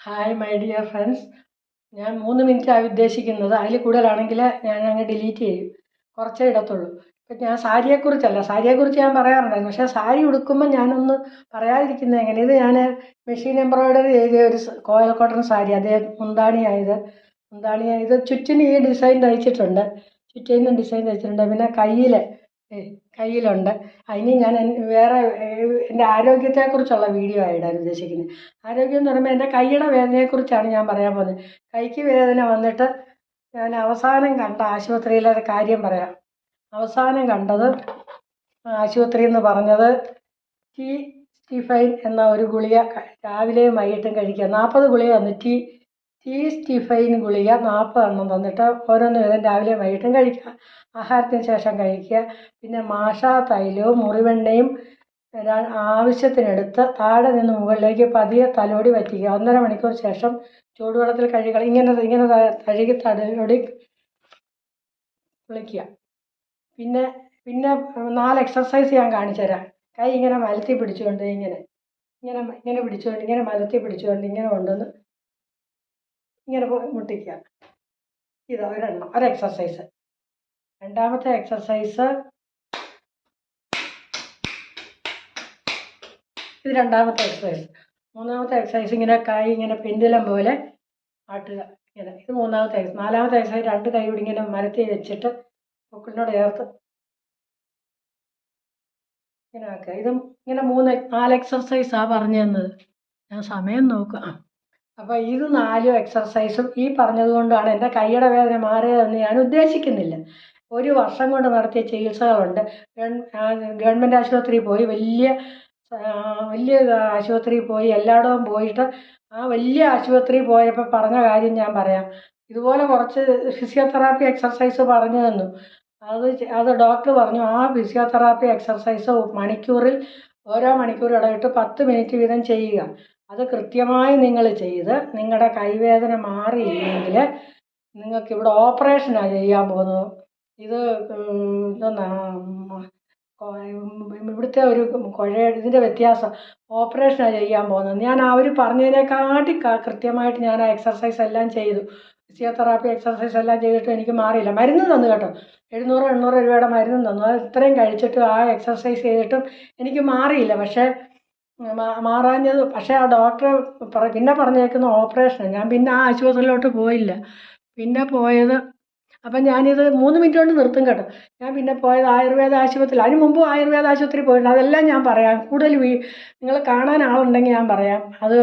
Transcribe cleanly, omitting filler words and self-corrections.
Hi my dear friends. ഞാൻ 3 മിനിറ്റാണ് ഉദ്ദേശിക്കുന്നത്. അതിൽ കൂടുതലാണെങ്കിൽ ഞാൻ അങ്ങ് ഡിലീറ്റ് ചെയ്യും. കുറച്ചേ ഇടത്തുള്ളൂ. ഇപ്പം ഞാൻ സാരിയെക്കുറിച്ച് ഞാൻ പറയാറുണ്ടായിരുന്നു. പക്ഷേ സാരി ഉടുക്കുമ്പോൾ ഞാനൊന്ന് പറയാതിരിക്കുന്നത് എങ്ങനെ? ഇത് ഞാൻ മെഷീൻ എംബ്രോയിഡറി ചെയ്ത ഒരു കോയൽ കോട്ടൺ സാരി. അതേ മുന്താണിയായത് ചുറ്റിന് ഈ ഡിസൈൻ തയ്ച്ചിട്ടുണ്ട്. ചുറ്റിനും ഡിസൈൻ തയ്ച്ചിട്ടുണ്ട്. പിന്നെ കയ്യിലുണ്ട്. അതിന് ഞാൻ വേറെ എൻ്റെ ആരോഗ്യത്തെക്കുറിച്ചുള്ള വീഡിയോ ആണ് ഇടാൻ ഉദ്ദേശിക്കുന്നത്. ആരോഗ്യം എന്ന് പറയുമ്പോൾ എൻ്റെ കൈയുടെ വേദനയെക്കുറിച്ചാണ് ഞാൻ പറയാൻ പോകുന്നത്. കൈക്ക് വേദന വന്നിട്ട് ഞാൻ അവസാനം കണ്ട ആശുപത്രിയിലെ കാര്യം പറയാം. അവസാനം കണ്ടത് ആശുപത്രി എന്ന് പറഞ്ഞത് ടി സ്റ്റിഫൈൻ എന്ന ഒരു ഗുളിക രാവിലെയും വൈകിട്ടും കഴിക്കുക. 40 ഗുളിക തന്നു. ടി സ്റ്റിഫൈൻ ഗുളിക 40 എണ്ണം തന്നിട്ട് ഓരോന്ന് വീതം രാവിലെയും വൈകിട്ടും കഴിക്കുക. ആഹാരത്തിന് ശേഷം കഴിക്കുക. പിന്നെ മാഷാ തൈലവും മുറിവെണ്ണയും ആവശ്യത്തിനെടുത്ത് താഴെ നിന്ന് മുകളിലേക്ക് പതിയെ തലോടി വറ്റിക്കുക. 1.5 മണിക്കൂർ ശേഷം ചൂടുവെള്ളത്തിൽ കഴുകി ഇങ്ങനെ കഴുകി തലോടി കുളിക്കുക. പിന്നെ 4 എക്സർസൈസ് ഞാൻ കാണിച്ചു തരാം. കൈ ഇങ്ങനെ മലത്തി പിടിച്ചുകൊണ്ട് ഇങ്ങനെ പിടിച്ചുകൊണ്ട് ഇങ്ങനെ മലത്തി പിടിച്ചുകൊണ്ട് ഇങ്ങനെ കൊണ്ടുവന്ന് ഇങ്ങനെ മുട്ടിക്കുക. ഇത് ഒരു എക്സർസൈസ്. രണ്ടാമത്തെ എക്സർസൈസ് ഇത് രണ്ടാമത്തെ എക്സസൈസ്. മൂന്നാമത്തെ എക്സസൈസ് ഇങ്ങനെ കൈ ഇങ്ങനെ പെൻഡുലം പോലെ ആട്ടുക. ഇങ്ങനെ ഇത് മൂന്നാമത്തെ എക്സസൈസ്. നാലാമത്തെ എക്സസൈസ് 2 കൈ കൂടി ഇങ്ങനെ മരത്തി വെച്ചിട്ട് പൊക്കിളിനോട് ചേർത്ത് ഇങ്ങനെ ആക്കുക. ഇതും ഇങ്ങനെ 4 എക്സസൈസാണ് പറഞ്ഞു തന്നത്. ഞാൻ സമയം നോക്കുക. അപ്പോൾ ഇത് 4 എക്സർസൈസും ഈ പറഞ്ഞതുകൊണ്ടാണ് എൻ്റെ കൈയുടെ വേദന മാറിയതെന്ന് ഞാൻ ഉദ്ദേശിക്കുന്നില്ല. 1 വർഷം കൊണ്ട് നടത്തിയ ചികിത്സകളുണ്ട്. ഗവൺമെൻറ് ആശുപത്രിയിൽ പോയി, വലിയ ആശുപത്രിയിൽ പോയി, എല്ലായിടവും പോയിട്ട് ആ വലിയ ആശുപത്രിയിൽ പോയപ്പോൾ പറഞ്ഞ കാര്യം ഞാൻ പറയാം. ഇതുപോലെ കുറച്ച് ഫിസിയോതെറാപ്പി എക്സർസൈസ് പറഞ്ഞു തന്നു. അത് ഡോക്ടർ പറഞ്ഞു ആ ഫിസിയോതെറാപ്പി എക്സർസൈസ് ഓരോ മണിക്കൂർ ഇടവിട്ട് 10 മിനിറ്റ് വീതം ചെയ്യുക. അത് കൃത്യമായി നിങ്ങൾ ചെയ്ത് നിങ്ങളുടെ കൈവേദന മാറിയില്ലെങ്കിൽ നിങ്ങൾക്ക് ഇവിടെ ഓപ്പറേഷനാണ് ചെയ്യാൻ പോകുന്നത്. ഇത് ഇവിടുത്തെ ഒരു ഇതിൻ്റെ വ്യത്യാസം. ഓപ്പറേഷനാണ് ചെയ്യാൻ പോകുന്നത്. ഞാൻ അവർ പറഞ്ഞതിനെക്കാട്ടി കൃത്യമായിട്ട് ഞാൻ ആ എക്സർസൈസ് എല്ലാം ചെയ്തു. ഫിസിയോതെറാപ്പി എക്സർസൈസ് എല്ലാം ചെയ്തിട്ട് എനിക്ക് മാറിയില്ല. മരുന്ന് തന്നു കേട്ടോ. 700-800 രൂപയുടെ മരുന്ന് തന്നു. അത് ഇത്രയും കഴിച്ചിട്ടും ആ എക്സർസൈസ് ചെയ്തിട്ടും എനിക്ക് മാറിയില്ല. പക്ഷേ ആ ഡോക്ടർ പിന്നെ പറഞ്ഞേക്കുന്ന ഓപ്പറേഷനാണ്. ഞാൻ പിന്നെ ആ ആശുപത്രിയിലോട്ട് പോയില്ല. പിന്നെ പോയത് അപ്പം ഞാനിത് 3 മിനിറ്റ് കൊണ്ട് നിർത്തും കേട്ടോ. ഞാൻ പിന്നെ പോയത് ആയുർവേദ ആശുപത്രിയിൽ. അതിന് മുമ്പ് ആയുർവേദ ആശുപത്രി പോയിട്ടുണ്ട്. അതെല്ലാം ഞാൻ പറയാം. കൂടുതൽ നിങ്ങൾ കാണാൻ ആളുണ്ടെങ്കിൽ ഞാൻ പറയാം. അത്